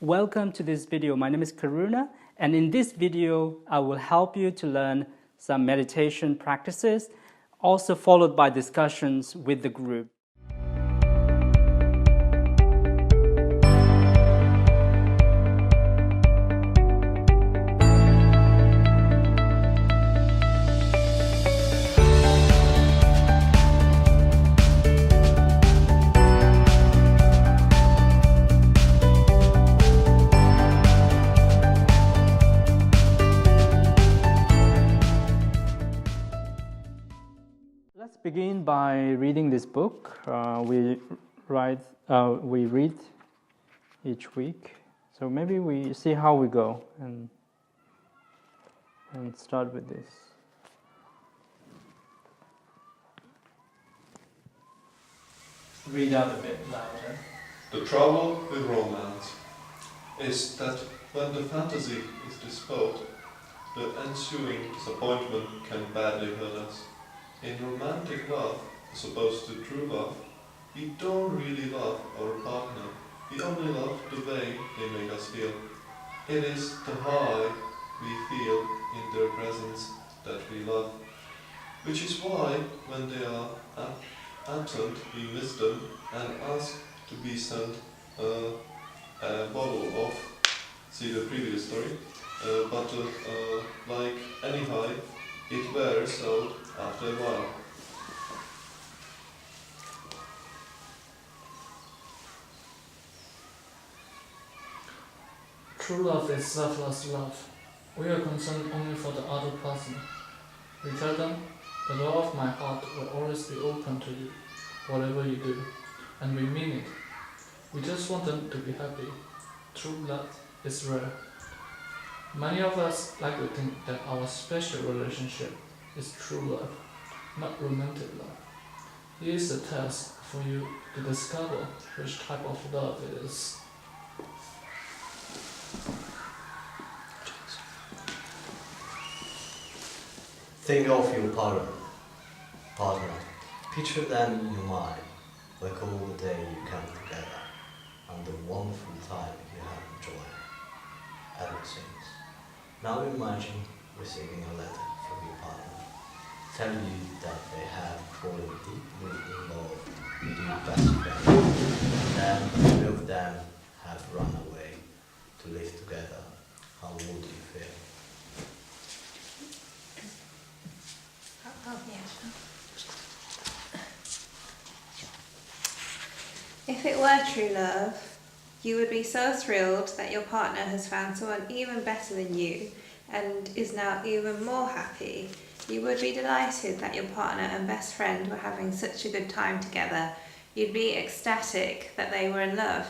Welcome to this video. My name is Karuna, and in this video I will help you to learn some meditation practices, also followed by discussions with the group. Let's begin by reading this book. We read each week. So maybe we see how we go and start with this. Read out a bit louder. The trouble with romance is that when the fantasy is dispelled, the ensuing disappointment can badly hurt us. In romantic love, as opposed to true love, we don't really love our partner. We only love the way they make us feel. It is the high we feel in their presence that we love. Which is why, when they are absent, we miss them and ask to be sent a bottle of, see the previous story, but like any high, it wears out after a while. True love is selfless love. We are concerned only for the other person. We tell them, the door of my heart will always be open to you, whatever you do, and we mean it. We just want them to be happy. True love is rare. Many of us like to think that our special relationship is true love, not romantic love. Here is a test for you to discover which type of love it is. Think of your partner. Picture them in your mind, like all the day you come together, and the wonderful time you have enjoyed ever since. Now imagine receiving a letter from your partner, telling you that they have fallen deeply in love with your best friend, and then the two of them have run away to live together. How would you feel? If it were true love, you would be so thrilled that your partner has found someone even better than you and is now even more happy. You would be delighted that your partner and best friend were having such a good time together. You'd be ecstatic that they were in love.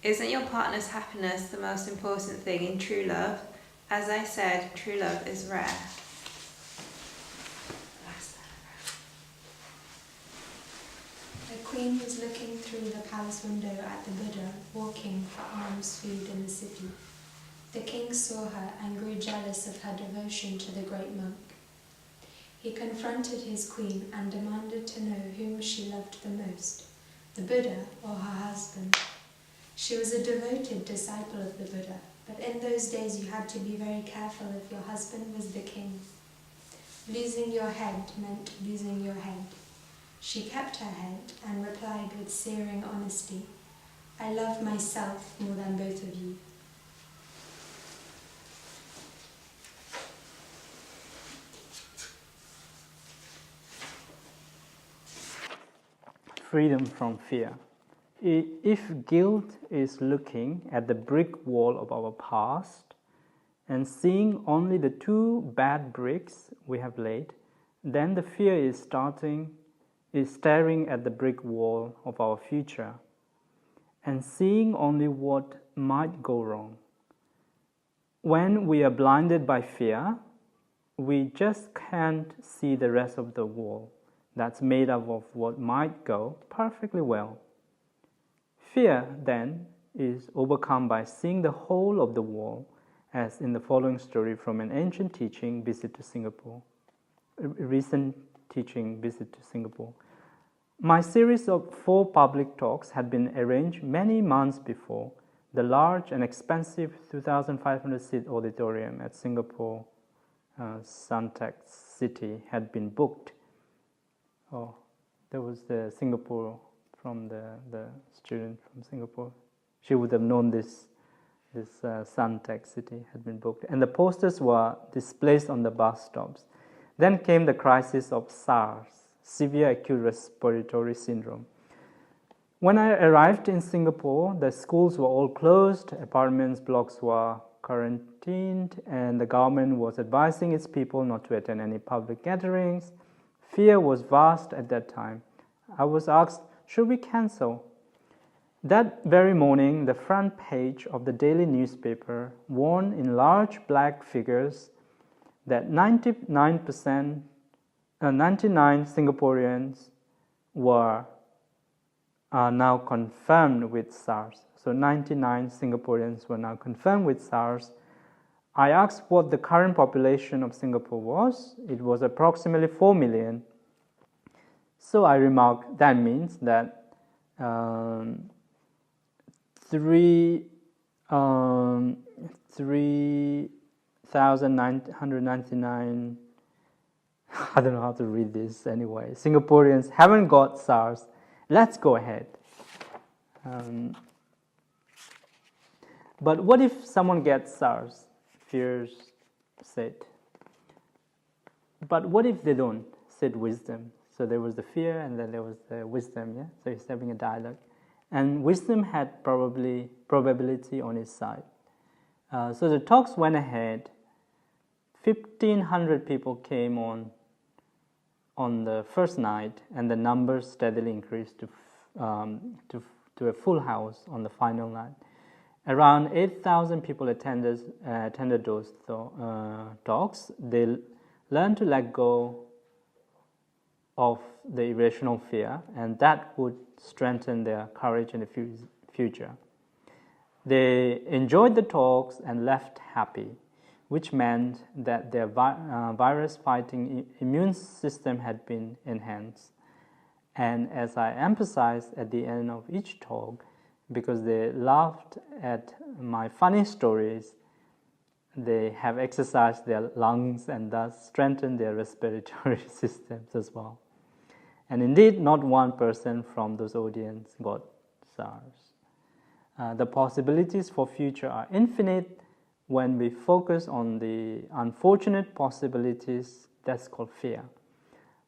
Isn't your partner's happiness the most important thing in true love? As I said, true love is rare. The queen was looking through the palace window at the Buddha, walking for alms food in the city. The king saw her and grew jealous of her devotion to the great monk. He confronted his queen and demanded to know whom she loved the most, the Buddha or her husband. She was a devoted disciple of the Buddha, but in those days you had to be very careful if your husband was the king. Losing your head meant losing your head. She kept her head and replied with searing honesty, I love myself more than both of you. Freedom from fear. If guilt is looking at the brick wall of our past and seeing only the two bad bricks we have laid, then the fear is staring at the brick wall of our future and seeing only what might go wrong. When we are blinded by fear, we just can't see the rest of the wall that's made up of what might go perfectly well. Fear, then, is overcome by seeing the whole of the wall, as in the following story from an ancient teaching visit to Singapore. A recent teaching visit to Singapore. My series of 4 public talks had been arranged many months before, the large and expensive 2,500-seat auditorium at Singapore Suntec City had been booked. Oh, there was the Singapore from the student from Singapore. She would have known this Suntec City had been booked. And the posters were displaced on the bus stops. Then came the crisis of SARS, severe acute respiratory syndrome. When I arrived in Singapore, the schools were all closed, apartments blocks were quarantined, and the government was advising its people not to attend any public gatherings. Fear was vast at that time. I was asked, should we cancel? That very morning, the front page of the daily newspaper warned in large black figures that 99 Singaporeans are now confirmed with SARS. So 99 Singaporeans were now confirmed with SARS. I asked what the current population of Singapore was. It was approximately 4 million. So I remarked that means that 3,999, I don't know how to read this anyway, Singaporeans haven't got SARS. Let's go ahead. But what if someone gets SARS? Fears said. But what if they don't? Said wisdom. So there was the fear and then there was the wisdom, yeah? So he's having a dialogue. And wisdom had probability on his side. So the talks went ahead. 1,500 people came on the first night, and the numbers steadily increased to a full house on the final night. Around 8,000 people attended those talks. They learned to let go of the irrational fear, and that would strengthen their courage in the future. They enjoyed the talks and left happy, which meant that their virus-fighting immune system had been enhanced. And as I emphasized at the end of each talk, because they laughed at my funny stories, they have exercised their lungs and thus strengthened their respiratory systems as well. And indeed, not one person from those audience got SARS. The possibilities for future are infinite. When we focus on the unfortunate possibilities, that's called fear.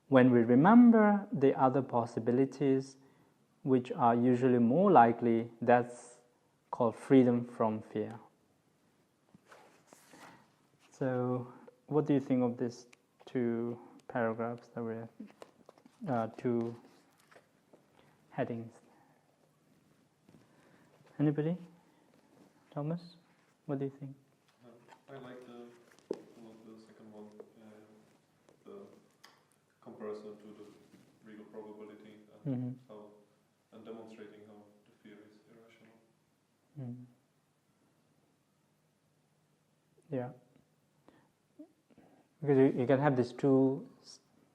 When we remember the other possibilities, which are usually more likely, that's called freedom from fear. So, what do you think of these two paragraphs that we two headings? Anybody? Thomas, what do you think? I like the second one, the comparison to the real probability and and demonstrating how the fear is irrational. Yeah, because you can have these two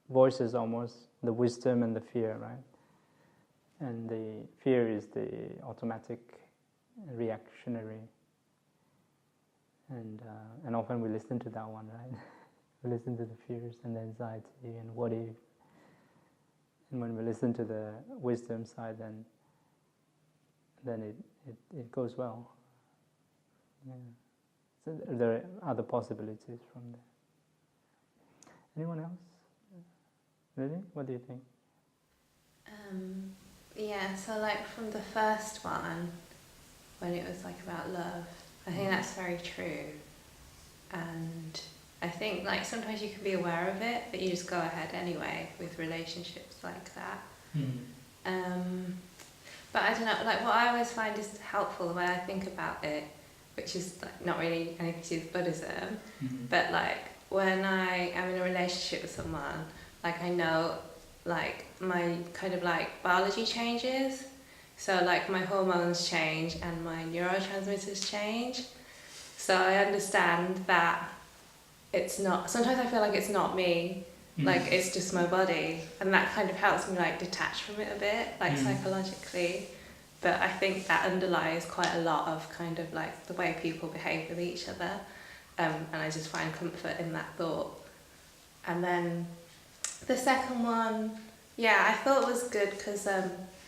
voices almost, the wisdom and the fear, right? And the fear is the automatic, reactionary, and often we listen to that one, right? We listen to the fears and the anxiety and what if. And when we listen to the wisdom side, then it goes well. Yeah. So there are other possibilities from there. Anyone else? Really? What do you think? Yeah, so like from the first one, when it was like about love, I think that's very true. And I think like sometimes you can be aware of it, but you just go ahead anyway with relationships like that. But I don't know, like what I always find is helpful, the way I think about it, which is like not really anything to do with Buddhism, but like when I am in a relationship with someone, like I know like my kind of like biology changes, so like my hormones change and my neurotransmitters change, so I understand that it's not, sometimes I feel like it's not me, like it's just my body, and that kind of helps me like detach from it a bit, like psychologically, But I think that underlies quite a lot of kind of like the way people behave with each other. And I just find comfort in that thought. And then the second one, yeah, I thought was good because,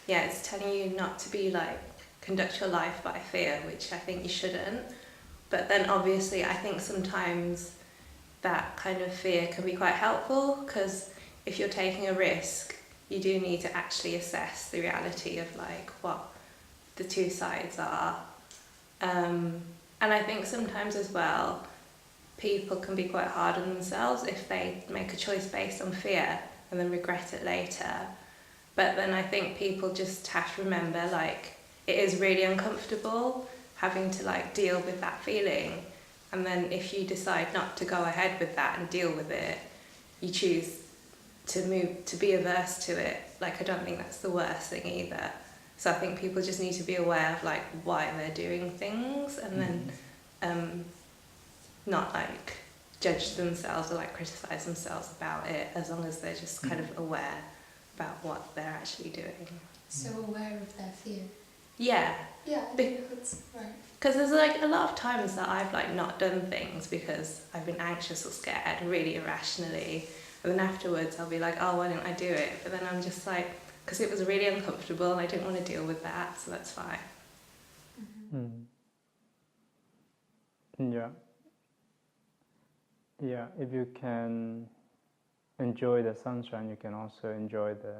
yeah, it's telling you not to be like, conduct your life by fear, which I think you shouldn't. But then obviously I think sometimes that kind of fear can be quite helpful, because if you're taking a risk, you do need to actually assess the reality of like what the two sides are. And I think sometimes as well, people can be quite hard on themselves if they make a choice based on fear and then regret it later. But then I think people just have to remember, like, it is really uncomfortable having to like deal with that feeling. And then if you decide not to go ahead with that and deal with it, you choose to be averse to it. Like, I don't think that's the worst thing either. So I think people just need to be aware of like why they're doing things, and then not like judge themselves or like criticize themselves about it, as long as they're just kind of aware about what they're actually doing. So aware of their fear. Yeah. Yeah, I think that's right. Because there's like a lot of times that I've like not done things because I've been anxious or scared really irrationally, and then afterwards I'll be like, oh, why didn't I do it? But then I'm just like, because it was really uncomfortable and I didn't want to deal with that, so that's fine. Yeah. Yeah, if you can enjoy the sunshine, you can also enjoy the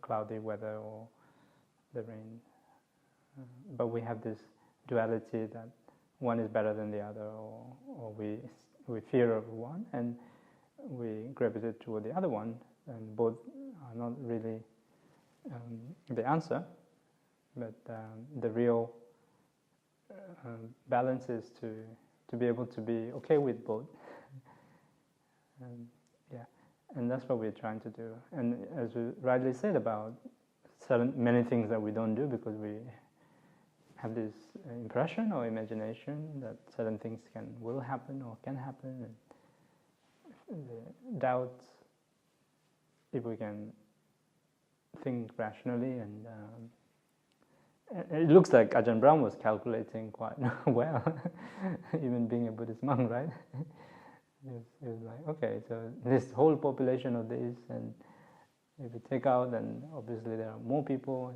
cloudy weather or the rain. But we have this duality that one is better than the other, or we fear of one and we gravitate toward the other one, and both are not really the answer. But the real balance is to be able to be okay with both. Yeah, and that's what we're trying to do. And as we rightly said about many things that we don't do because we have this impression or imagination that certain things will happen or can happen, and the doubts, if we can think rationally, and it looks like Ajahn Brahm was calculating quite well, even being a Buddhist monk, right? It was like, okay, so this whole population of this, and if we take out, then obviously there are more people.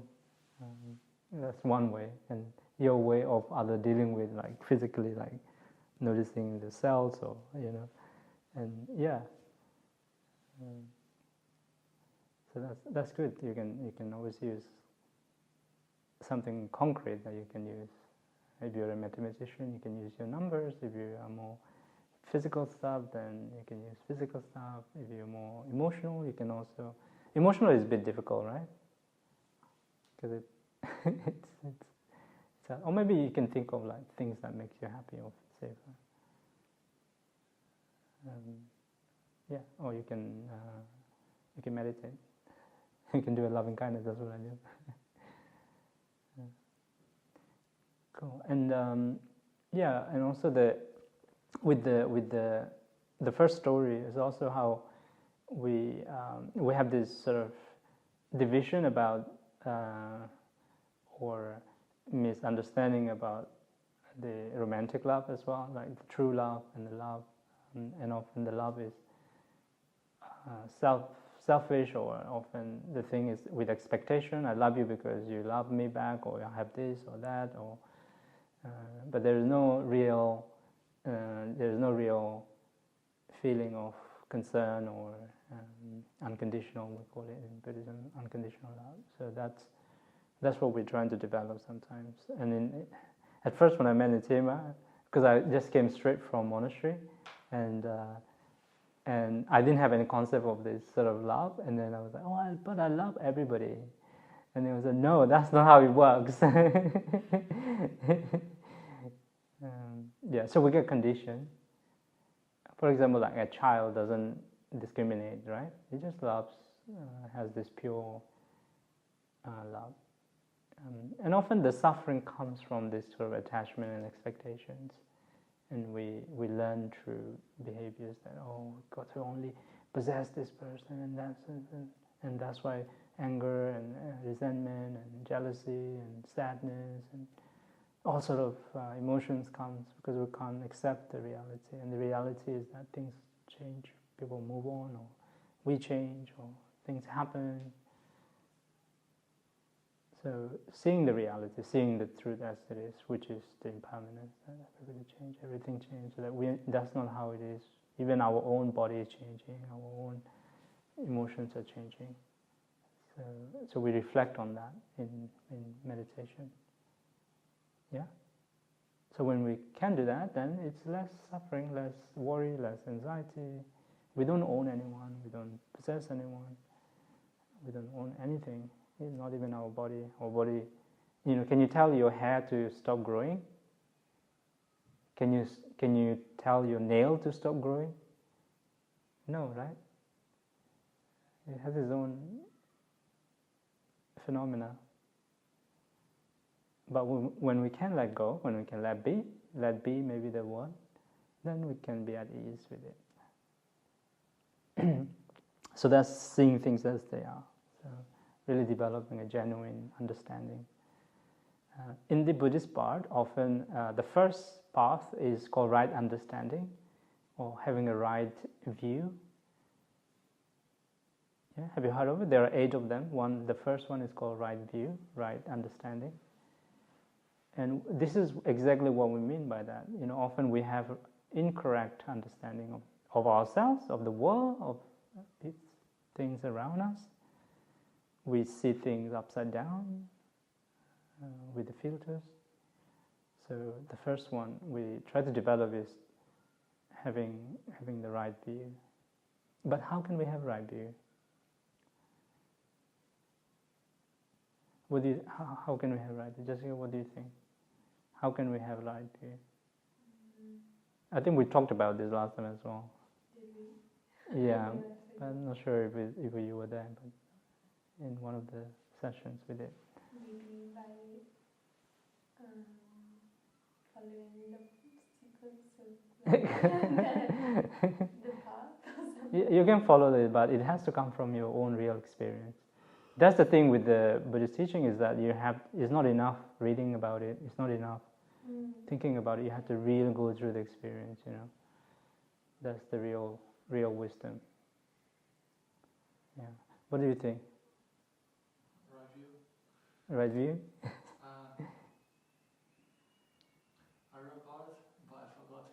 That's one way, and your way of other dealing with, like physically, like noticing the cells, or and yeah. So that's good. You can always use something concrete that you can use. If you're a mathematician, you can use your numbers. If you are more physical stuff, then you can use physical stuff. If you're more emotional, you can also... Emotional is a bit difficult, right? Because or maybe you can think of like things that makes you happy or safer. Yeah, or you can meditate. You can do a loving kindness. That's what I do. Cool. And yeah, and also with the first story is also how we have this sort of division about or misunderstanding about the romantic love as well, like the true love and the love, and often the love is selfish, or often the thing is with expectation. I love you because you love me back, or I have this or that, or but there is no real feeling of concern or unconditional, we call it in Buddhism, unconditional love. So that's what we're trying to develop sometimes. And at first when I met Nitima, because I just came straight from monastery, and I didn't have any concept of this sort of love, and then I was like, but I love everybody. And he was like, no, that's not how it works. Yeah, so we get conditioned. For example, like a child doesn't discriminate, right? He just loves, has this pure love. And often the suffering comes from this sort of attachment and expectations. And we learn through behaviors that, we've got to only possess this person, and that's why anger and resentment and jealousy and sadness and all sort of emotions comes because we can't accept the reality. And the reality is that things change, people move on, or we change, or things happen. So seeing the reality, seeing the truth as it is, which is the impermanence, that everything changes, everything changes. That's not how it is. Even our own body is changing, our own emotions are changing. So we reflect on that in meditation. Yeah? So when we can do that, then it's less suffering, less worry, less anxiety. We don't own anyone, we don't possess anyone, we don't own anything, not even our body. Our body, can you tell your hair to stop growing? Can you tell your nail to stop growing? No, right? It has its own phenomena. But when we can let go, when we can let be maybe the word, then we can be at ease with it. So that's seeing things as they are. So really developing a genuine understanding. In the Buddhist part, often the first path is called right understanding, or having a right view. Yeah, have you heard of it? There are 8 of them. The first one is called right view, right understanding. And this is exactly what we mean by that. Often we have incorrect understanding of ourselves, of the world, of things around us. We see things upside down with the filters. So the first one we try to develop is having the right view. But how can we have right view? How can we have right view? Jessica, what do you think? How can we have right view? I think we talked about this last time as well. Did we? Yeah, I'm not sure if you were there, but in one of the sessions we did. Maybe by following the sequence of the path or something. You can follow it, but it has to come from your own real experience. That's the thing with the Buddhist teaching, is that it's not enough reading about it, it's not enough thinking about it, you have to really go through the experience, That's the real wisdom. Yeah. What do you think? Right view. Right view? I read about it, but I forgot.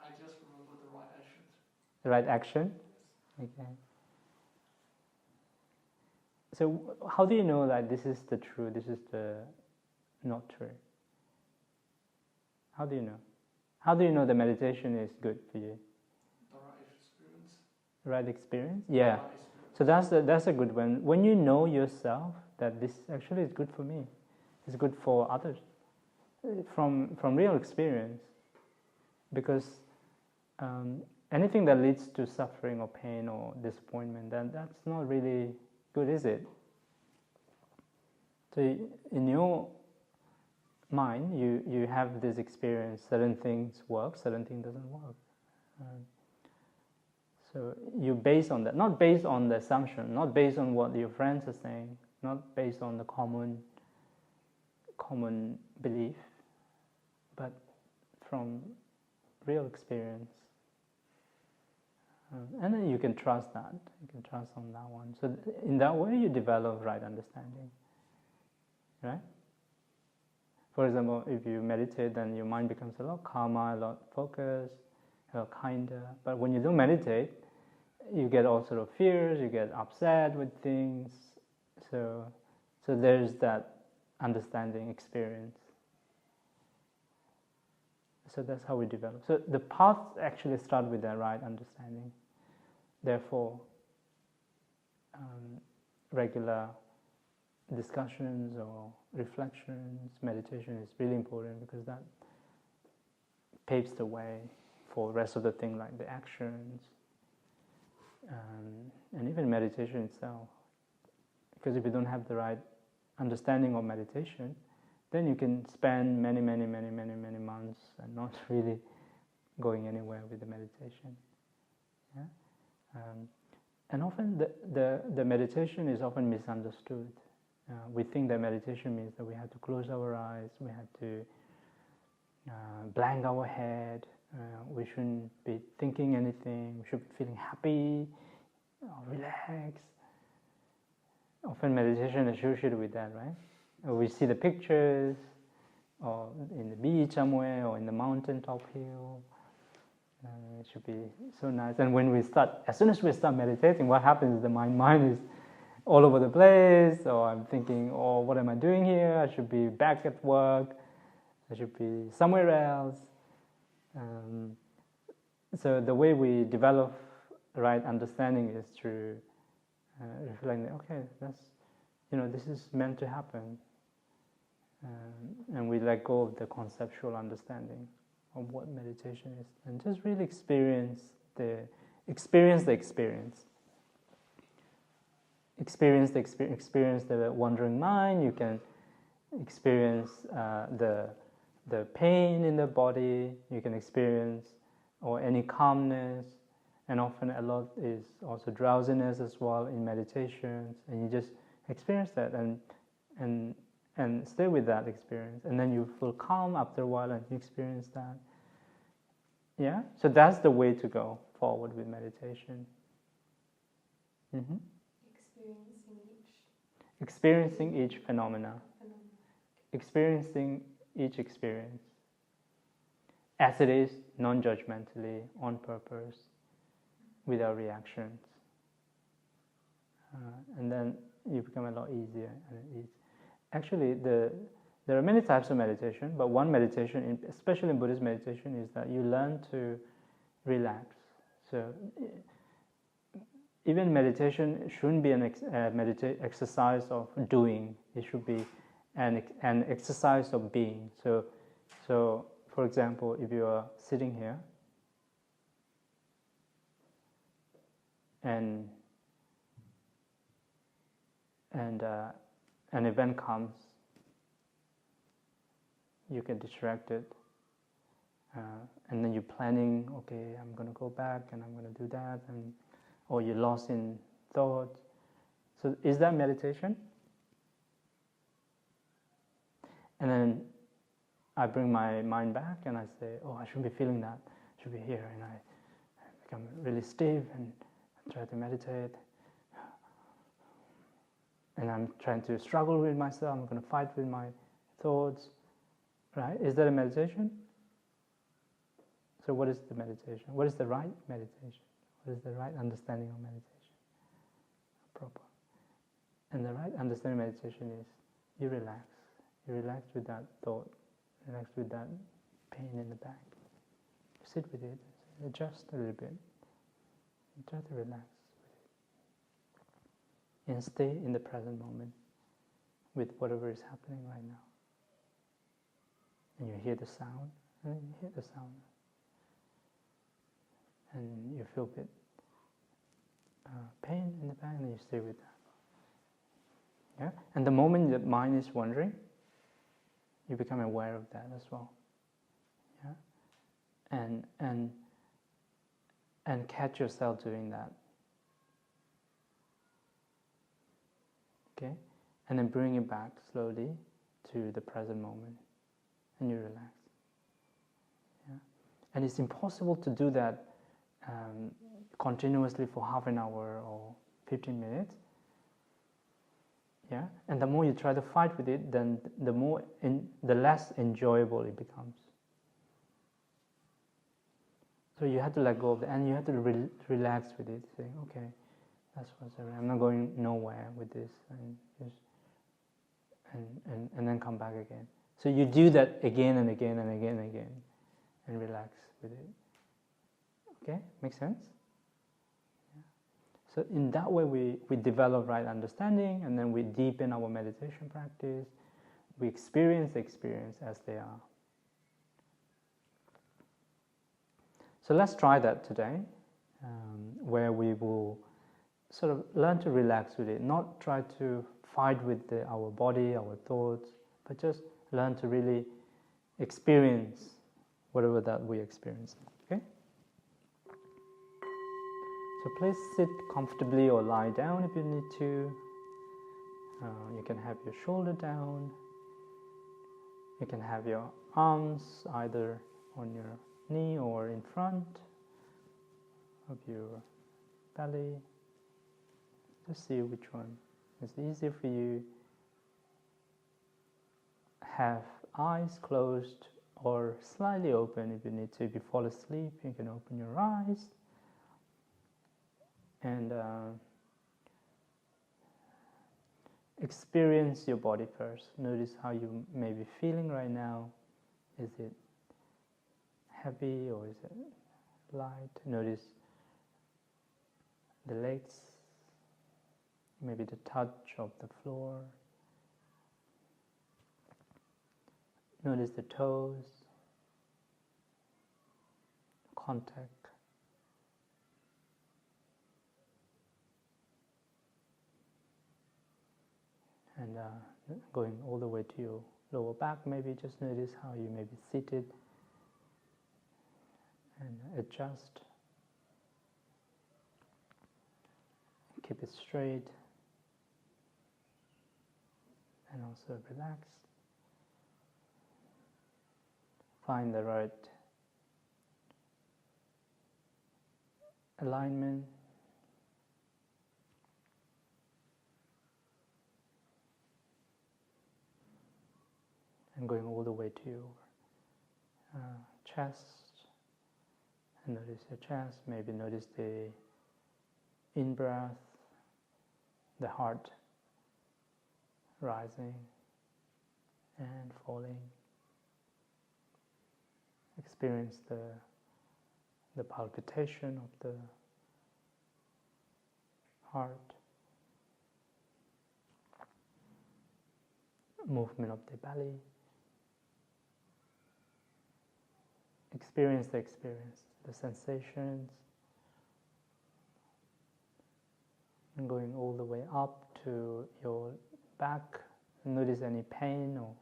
I just remember the right actions. The right action? Yes. Okay. So how do you know that this is the true, this is the not true? How do you know? How do you know the meditation is good for you? The right experience. Right experience? Yeah. The right experience. So that's a good one. When you know yourself that this actually is good for me, it's good for others, from real experience, because anything that leads to suffering or pain or disappointment, then that's not really good, is it? So in your mind, you have this experience, certain things work, certain things doesn't work. So you base on that, not based on the assumption, not based on what your friends are saying, not based on the common belief, but from real experience. And then you can trust that, you can trust on that one. So in that way you develop right understanding, right? For example, if you meditate, then your mind becomes a lot calmer, a lot focused, a lot kinder. But when you don't meditate, you get all sort of fears, you get upset with things. So there's that understanding experience. So that's how we develop. So the path actually starts with that right understanding. Therefore, regular discussions or reflections, meditation is really important, because that paves the way for the rest of the thing, like the actions, and even meditation itself. Because if you don't have the right understanding of meditation, then you can spend many months and not really going anywhere with the meditation. Yeah? And often the meditation is often misunderstood. We think that meditation means that we have to close our eyes, we have to blank our head, we shouldn't be thinking anything, we should be feeling happy or relaxed. Often meditation is associated with that, right? We see the pictures, or in the beach somewhere, or in the mountain top hill. It should be so nice. And when we start, as soon as we start meditating, what happens is that my mind is all over the place, or I'm thinking, oh, what am I doing here? I should be back at work. I should be somewhere else. So the way we develop right understanding is through reflecting, okay, this is meant to happen. And we let go of the conceptual understanding of what meditation is, and just really experience the experience. Experience the wandering mind. You can experience the pain in the body. You can experience or any calmness, and often a lot is also drowsiness as well in meditations. And you just experience that and stay with that experience, and then you feel calm after a while, and you experience that. Yeah, so that's the way to go forward with meditation. Mm-hmm. Experiencing each phenomena. Experiencing each experience as it is, non-judgmentally, on purpose, without reactions. And then you become a lot easier and easier. Actually, there are many types of meditation, but one meditation, especially in Buddhist meditation, is that you learn to relax. So even meditation shouldn't be an exercise of doing. It should be an exercise of being. So, for example, if you are sitting here and an event comes, you get distracted, and then you're planning, okay, I'm going to go back and I'm going to do that, or you're lost in thought. So is that meditation? And then I bring my mind back and I say, oh, I shouldn't be feeling that, I should be here, and I become really stiff and try to meditate. And I'm trying to struggle with myself, I'm going to fight with my thoughts, right? Is that a meditation? So what is the meditation? What is the right meditation? What is the right understanding of meditation? Proper. And the right understanding of meditation is you relax. You relax with that thought, relax with that pain in the back. Sit with it, adjust a little bit, and try to relax. And stay in the present moment with whatever is happening right now. And you hear the sound, and you hear the sound. And you feel a bit pain in the back, and you stay with that. Yeah? And the moment the mind is wandering, you become aware of that as well. Yeah? And catch yourself doing that. Okay? And then bring it back slowly to the present moment, and you relax. Yeah? And it's impossible to do that continuously for half an hour or 15 minutes. Yeah? And the more you try to fight with it, then the less enjoyable it becomes. So you have to let go of it, and you have to relax with it, saying, okay, that's what's around. I'm not going nowhere with this, and then come back again. So you do that again and again and again and again, and relax with it. Okay, makes sense? Yeah. So in that way we develop right understanding, and then we deepen our meditation practice. We experience the experience as they are. So let's try that today, where we will sort of learn to relax with it, not try to fight with our body, our thoughts, but just learn to really experience whatever that we experience. Okay? So please sit comfortably or lie down if you need to. You can have your shoulder down. You can have your arms either on your knee or in front of your belly. Just see which one is easier for you. Have eyes closed or slightly open if you need to. If you fall asleep, you can open your eyes. And experience your body first. Notice how you may be feeling right now. Is it heavy or is it light? Notice the legs, maybe the touch of the floor. Notice the toes, contact. And going all the way to your lower back, maybe just notice how you may be seated and adjust. Keep it straight and also relax. Find the right alignment. And going all the way to your chest. And notice your chest. Maybe notice the in-breath, the heart rising and falling. Experience the palpitation of the heart. Movement of the belly. Experience, the sensations, and going all the way up to your back. Notice any pain or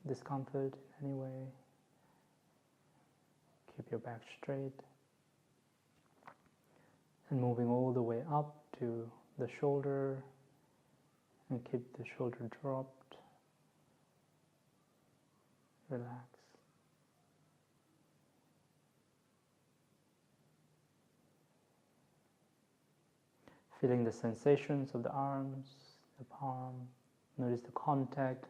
discomfort in any way. Keep your back straight. And moving all the way up to the shoulder, and keep the shoulder dropped. Relax. Feeling the sensations of the arms, the palm. Notice the contact.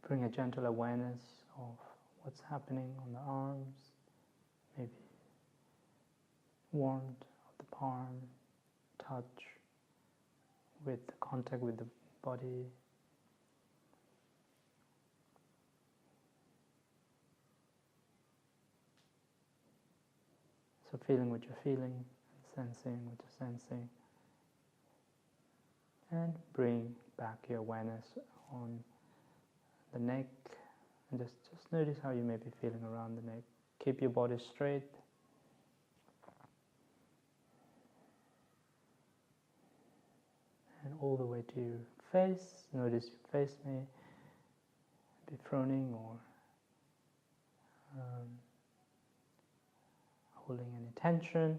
Bring a gentle awareness of what's happening on the arms, maybe warmth of the palm, touch with the contact with the body. So feeling what you're feeling, sensing what you're sensing, and bring back your awareness on the neck, and just notice how you may be feeling around the neck. Keep your body straight. And all the way to your face. Notice your face may be frowning or holding any tension.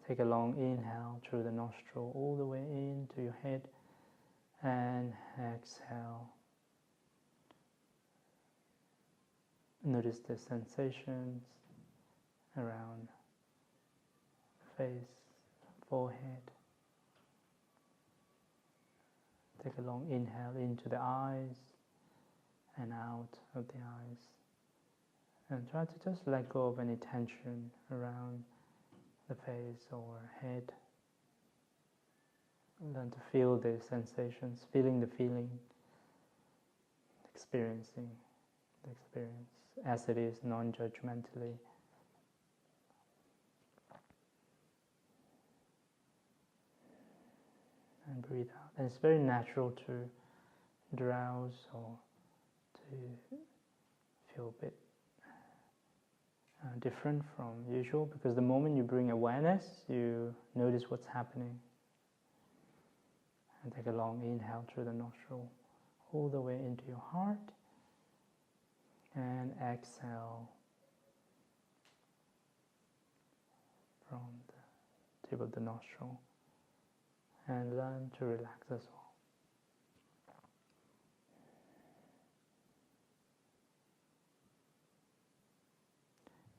Take a long inhale through the nostril all the way into your head, and exhale. Notice the sensations around the face, forehead. Take a long inhale into the eyes and out of the eyes. And try to just let go of any tension around the face or head. Learn to feel the sensations, feeling the feeling, experiencing the experience as it is, non-judgmentally. And breathe out. And it's very natural to drowse or to feel a bit different from usual, because the moment you bring awareness, you notice what's happening. And take a long inhale through the nostril, all the way into your heart, and exhale from the tip of the nostril, and learn to relax as well.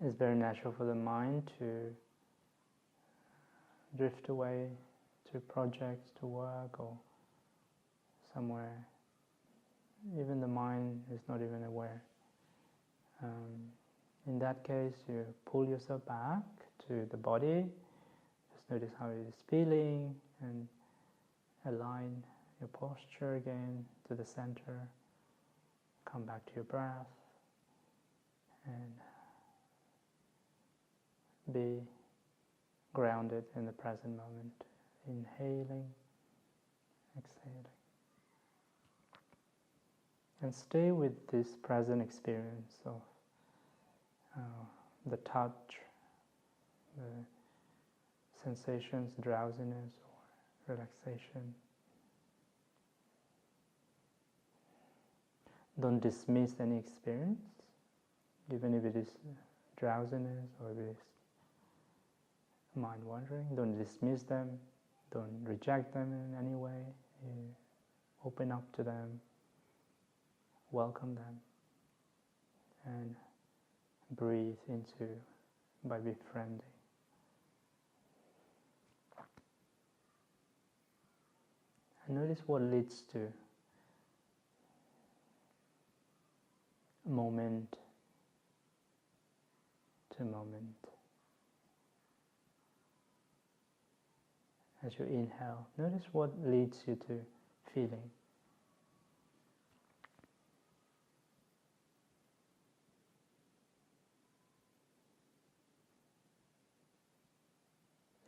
It's very natural for the mind to drift away to projects, to work, or somewhere. Even the mind is not even aware. In that case, you pull yourself back to the body, just notice how it is feeling, and align your posture again to the center. Come back to your breath, and be grounded in the present moment, inhaling, exhaling. And stay with this present experience of the touch, the sensations, drowsiness or relaxation. Don't dismiss any experience, even if it is drowsiness or if it is mind wandering. Don't dismiss them, don't reject them in any way. You open up to them, welcome them, and breathe into by befriending. And notice what leads to moment to moment. As you inhale, notice what leads you to feeling.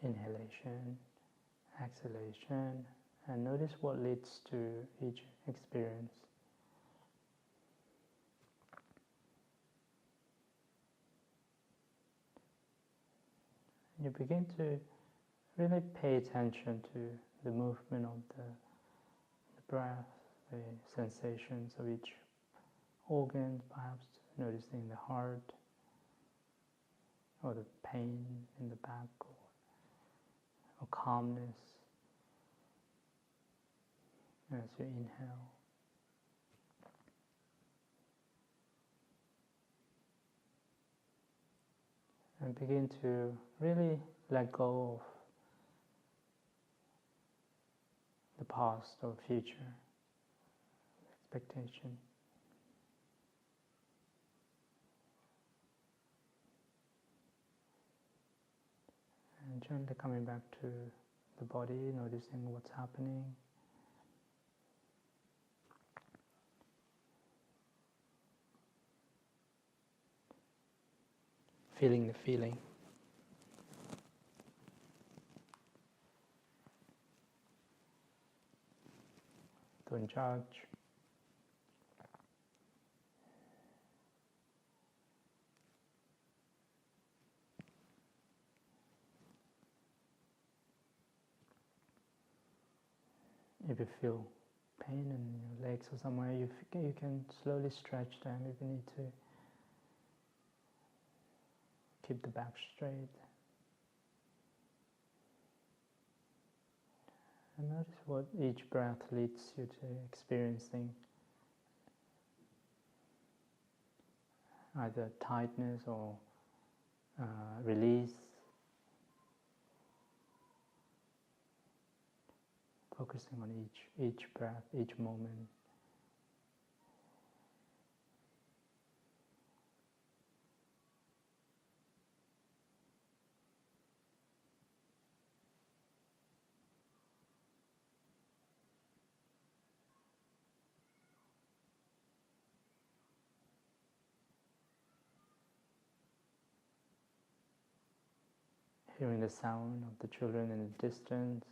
Inhalation, exhalation, and notice what leads to each experience. You begin to really pay attention to the movement of the breath, the sensations of each organ, perhaps noticing the heart or the pain in the back, or calmness as you inhale. And begin to really let go of the past or future expectation. And gently coming back to the body, noticing what's happening. Feeling the feeling. Don't judge. If you feel pain in your legs or somewhere, you can slowly stretch them if you need to. Keep the back straight. And notice what each breath leads you to experiencing. Either tightness or release. Focusing on each breath, each moment. Hearing the sound of the children in the distance.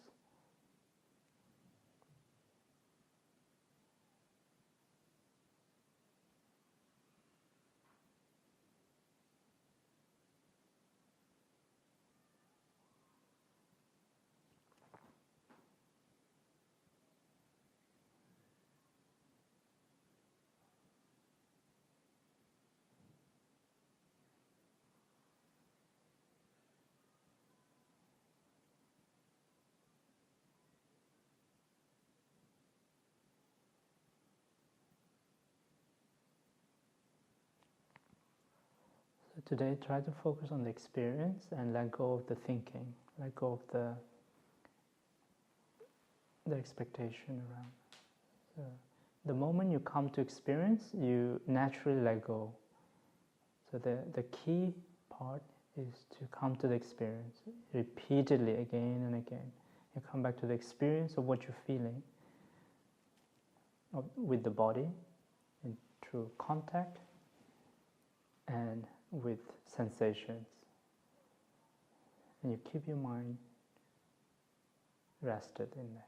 today, try to focus on the experience and let go of the thinking, let go of the expectation around. So the moment you come to experience, you naturally let go. So the key part is to come to the experience repeatedly again and again. You come back to the experience of what you're feeling with the body, through contact and with sensations. And you keep your mind rested in there.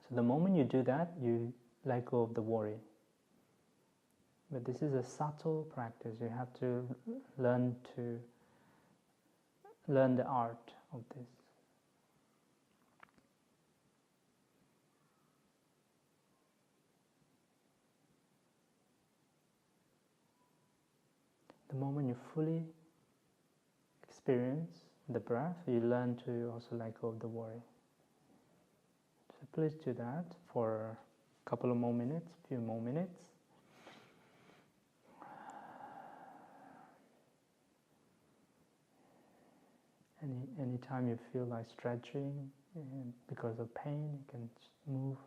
So the moment you do that, you let go of the worry. But this is a subtle practice. You have to learn the art of this. The moment you fully experience the breath, you learn to also let go of the worry. So please do that for a couple of more minutes, few more minutes. Anytime you feel like stretching, and because of pain, you can move,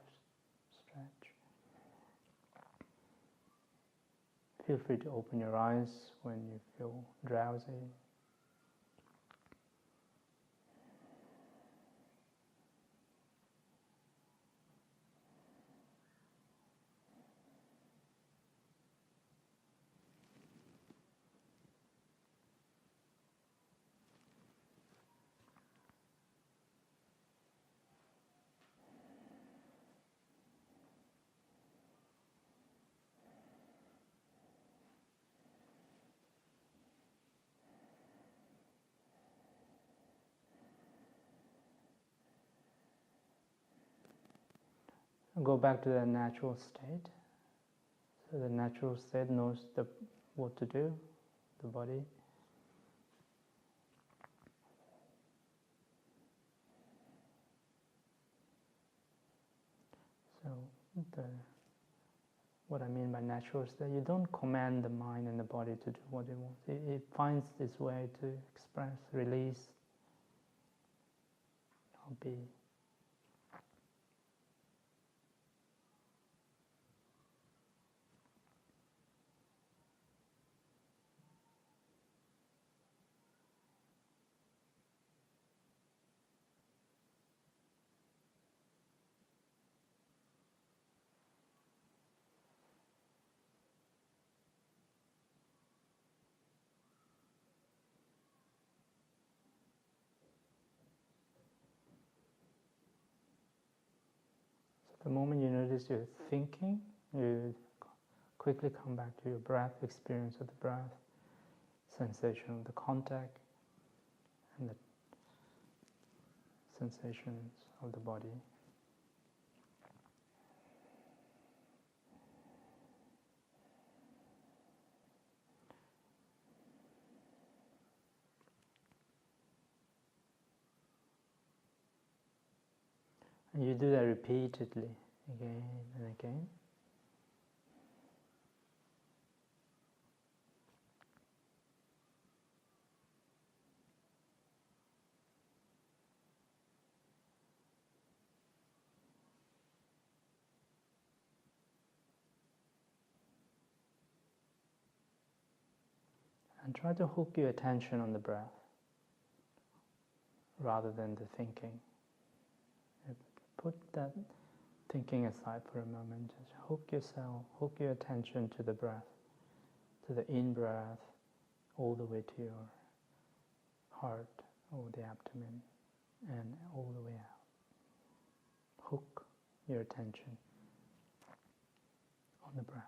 stretch. Feel free to open your eyes when you feel drowsy. Go back to the natural state. So the natural state knows what to do, the body. So what I mean by natural is that you don't command the mind and the body to do what it wants. It finds its way to express, release, or be. The moment you notice you're thinking, you quickly come back to your breath, experience of the breath, sensation of the contact, and the sensations of the body. And you do that repeatedly, again and again. And try to hook your attention on the breath rather than the thinking. Put that thinking aside for a moment. Just hook your attention to the breath, to the in-breath, all the way to your heart or the abdomen, and all the way out. Hook your attention on the breath.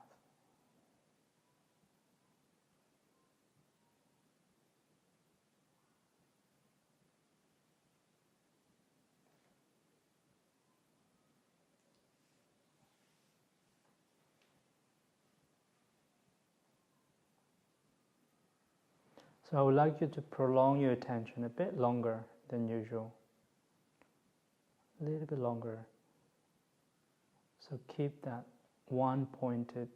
So I would like you to prolong your attention a bit longer than usual. A little bit longer. So keep that one pointed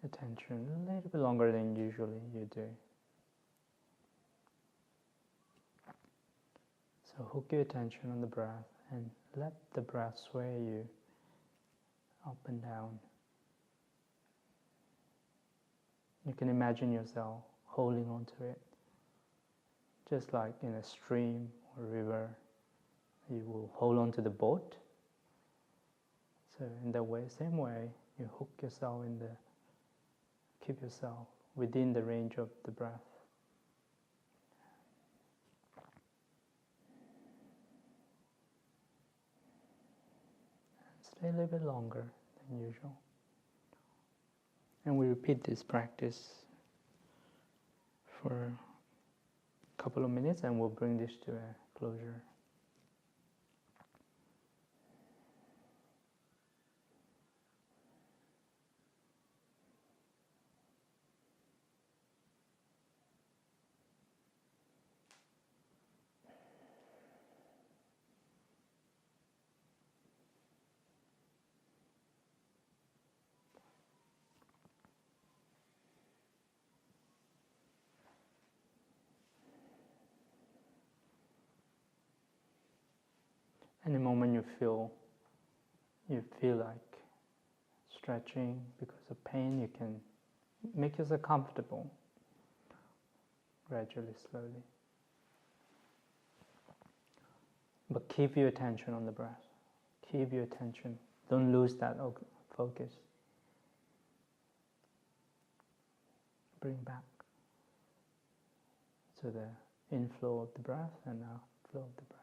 attention a little bit longer than usually you do. So hook your attention on the breath and let the breath sway you up and down. You can imagine yourself holding on to it, just like in a stream or river. You will hold on to the boat. So in that way, same way, you hook yourself keep yourself within the range of the breath. Stay a little bit longer than usual. And we repeat this practice for a couple of minutes and we'll bring this to a closure. Any moment you feel like stretching because of pain, you can make yourself comfortable gradually, slowly. But keep your attention on the breath. Keep your attention. Don't lose that focus. Bring back to the inflow of the breath and outflow of the breath.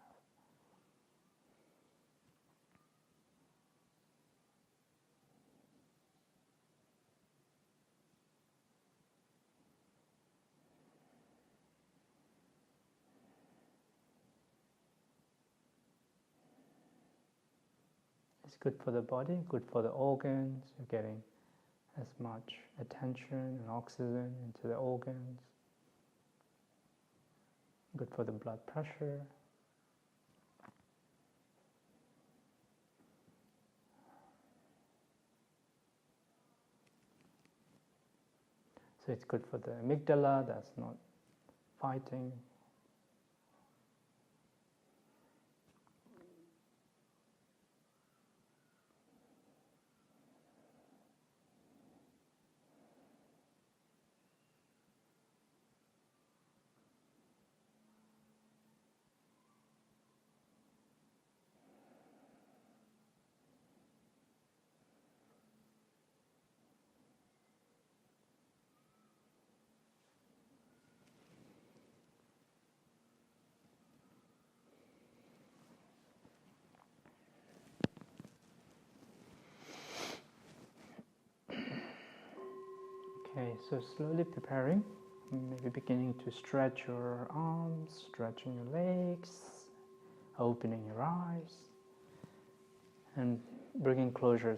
It's good for the body, good for the organs. You're getting as much attention and oxygen into the organs. Good for the blood pressure. So it's good for the amygdala that's not fighting. Okay, so slowly preparing, maybe beginning to stretch your arms, stretching your legs, opening your eyes, and bringing closure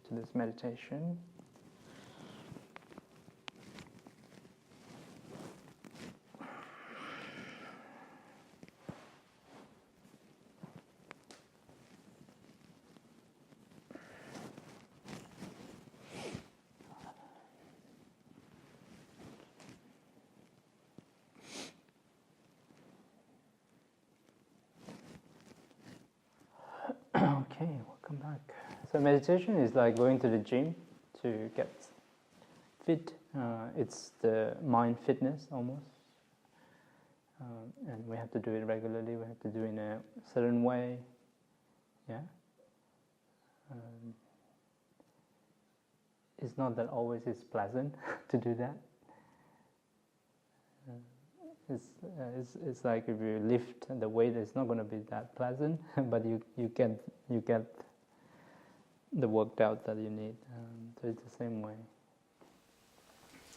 to this meditation. Okay, welcome back. So meditation is like going to the gym to get fit. It's the mind fitness almost. And we have to do it regularly. We have to do it in a certain way. Yeah. It's not that always it's pleasant to do that. It's like if you lift the weight, it's not going to be that pleasant, but you get the workout that you need. So it's the same way.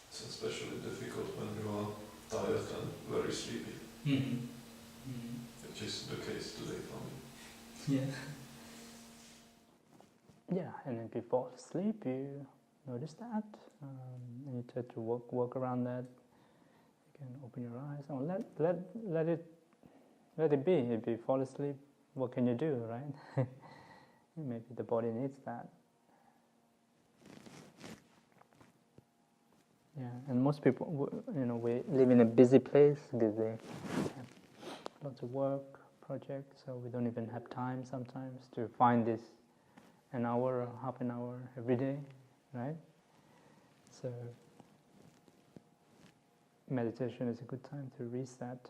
It's especially difficult when you are tired and very sleepy, which is the case today for me. Yeah. Yeah, and if you fall asleep, you notice that, and you try to work around that. You can open your eyes and let it be. If you fall asleep, what can you do, right? Maybe the body needs that. Yeah, and most people, we live in a busy place, lots of work, projects, so we don't even have time sometimes to find this an hour or half an hour every day, right? So meditation is a good time to reset.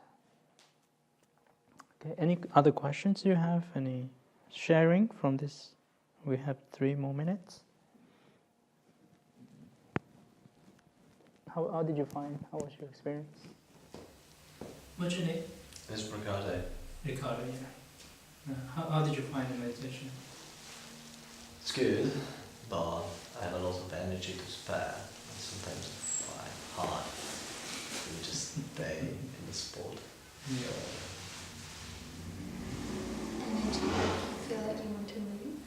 Okay, any other questions you have? Any sharing from this? We have 3 more minutes. How did you find? How was your experience? What's your name? It's Ricardo. Ricardo, yeah. How did you find the meditation? It's good, but I have a lot of energy to spare, and sometimes I find hard to just stay in the spot. Yeah. Energy, feel like you want to move?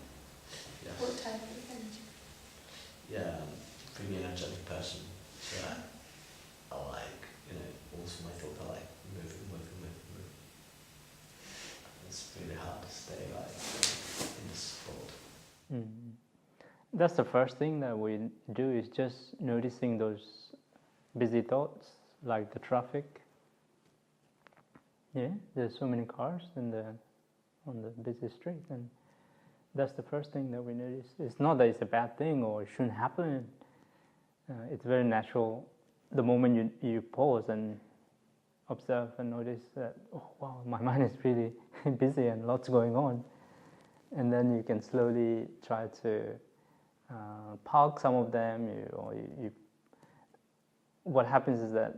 Yes. What type of energy? Yeah, I'm a pretty energetic person. So I like, also my thoughts are like moving. It's really hard to stay like in the spot. Mm. That's the first thing that we do, is just noticing those busy thoughts, like the traffic. Yeah, there's so many cars on the busy street, and that's the first thing that we notice. It's not that it's a bad thing or it shouldn't happen. It's very natural. The moment you pause and observe and notice that, oh wow, my mind is really busy and lots going on, and then you can slowly try to park some of them. What happens is that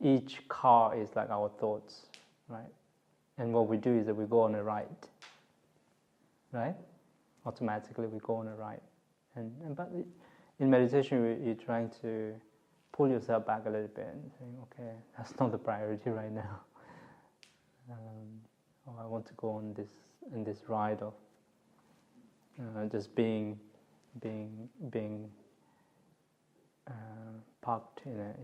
each car is like our thoughts, right? And what we do is that we go on a right? Automatically we go on a right. But in meditation, you're trying to pull yourself back a little bit and saying, okay, that's not the priority right now. I want to go on this ride of just being parked in a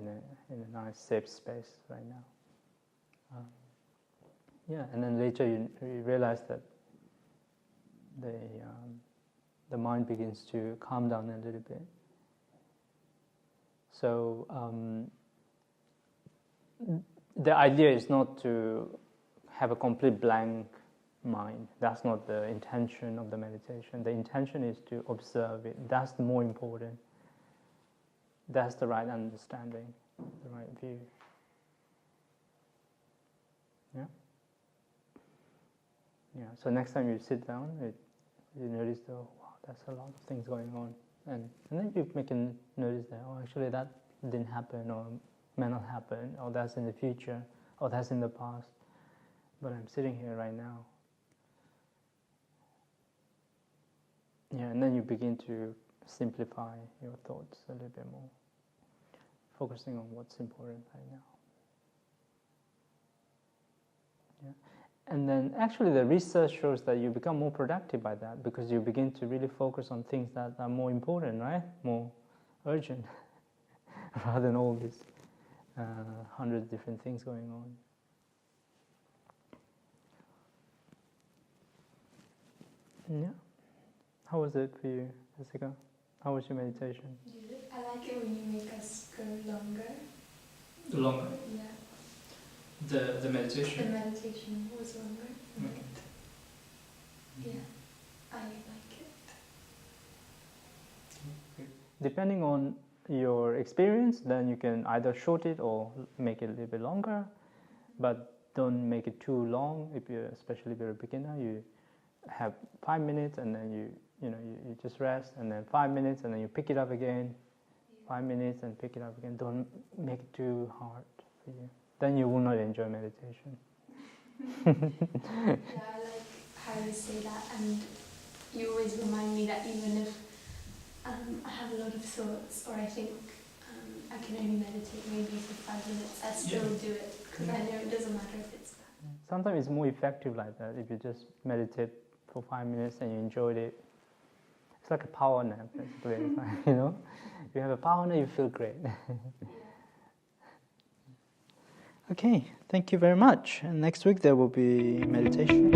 nice safe space right now. And then later you realize that the mind begins to calm down a little bit. So the idea is not to have a complete blank mind. That's not the intention of the meditation. The intention is to observe it. That's the more important. That's the right understanding, the right view. Yeah. So next time you sit down, you notice, oh wow, that's a lot of things going on, and then you can notice that, oh, actually that didn't happen, or may not happen, or that's in the future, or that's in the past, but I'm sitting here right now. Yeah, and then you begin to simplify your thoughts a little bit more, focusing on what's important right now. Yeah. And then actually the research shows that you become more productive by that, because you begin to really focus on things that are more important, right? More urgent, rather than all these 100 different things going on. Yeah. How was it for you, Jessica? How was your meditation? I like it when you make us go longer. Longer? Yeah. The meditation? The meditation was longer. Okay. Yeah, I like it. Depending on your experience, then you can either shorten it or make it a little bit longer, but don't make it too long. Especially if you're a beginner, you have 5 minutes and then you just rest, and then 5 minutes and then you pick it up again. 5 minutes and pick it up again. Don't make it too hard for you. Then you will not enjoy meditation. Yeah, I like how you say that, and you always remind me that even if I have a lot of thoughts, or I think I can only meditate maybe for 5 minutes, I still do it, because I know it doesn't matter if it's bad. Sometimes it's more effective like that, if you just meditate for 5 minutes and you enjoyed it. It's like a power nap, basically. It's like, you have a power nap, you feel great. Okay, thank you very much. And next week there will be meditation.